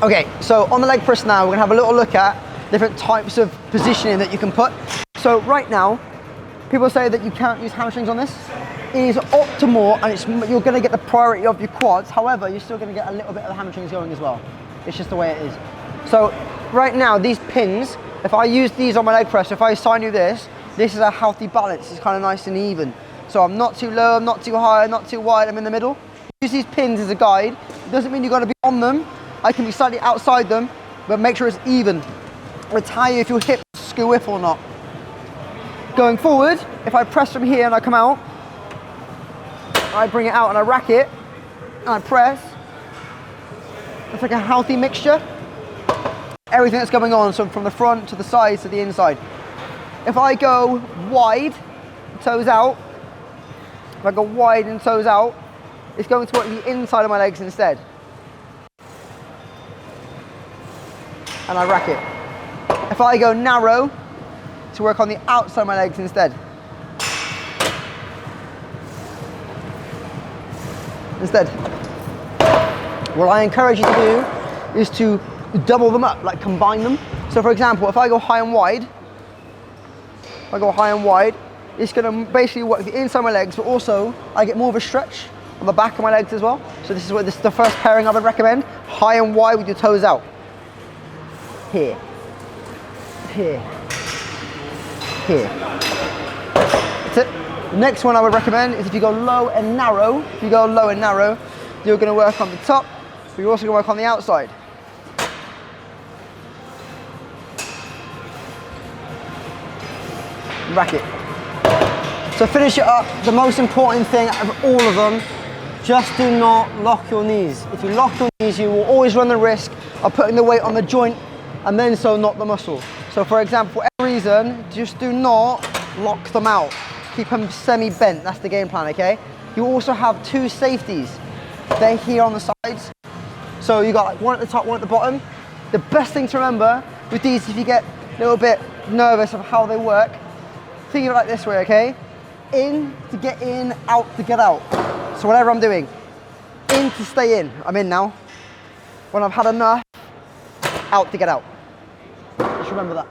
Okay, so on the leg press now, we're gonna have a little look at different types of positioning that you can put. So right now, people say that you can't use hamstrings on this. It is optimal, and you're gonna get the priority of your quads. However, you're still gonna get a little bit of the hamstrings going as well. It's just the way it is. So right now, these pins, if I use these on my leg press, if I assign you this is a healthy balance. It's kind of nice and even. So I'm not too low, I'm not too high, I'm not too wide, I'm in the middle. Use these pins as a guide. It doesn't mean you've got to be on them. I can be slightly outside them, but make sure it's even. It'll tell you if your hips skew whip or not. Going forward, if I press from here and I come out, I bring it out and I rack it, and I press. It's like a healthy mixture. Everything that's going on, so from the front to the sides to the inside. If I go wide, toes out, if I go wide and toes out, it's going to work the inside of my legs instead. And I rack it. If I go narrow, to work on the outside of my legs instead. What I encourage you to do is to double them up, like combine them. So for example, if I go high and wide, it's gonna basically work the inside of my legs, but also I get more of a stretch on the back of my legs as well. So this is the first pairing I would recommend. High and wide with your toes out. Here. That's it. The next one I would recommend is if you go low and narrow, you're gonna work on the top, but you're also gonna work on the outside. Rack it. So finish it up, the most important thing out of all of them, just do not lock your knees. If you lock your knees, you will always run the risk of putting the weight on the joint and then not the muscle. So for example, for any reason, just do not lock them out. Keep them semi-bent, that's the game plan, okay? You also have two safeties. They're here on the sides. So you got like one at the top, one at the bottom. The best thing to remember with these, if you get a little bit nervous of how they work, think of it like this way, okay? In to get in, out to get out. So whatever I'm doing, in to stay in. I'm in now. When I've had enough, out to get out. Just remember that.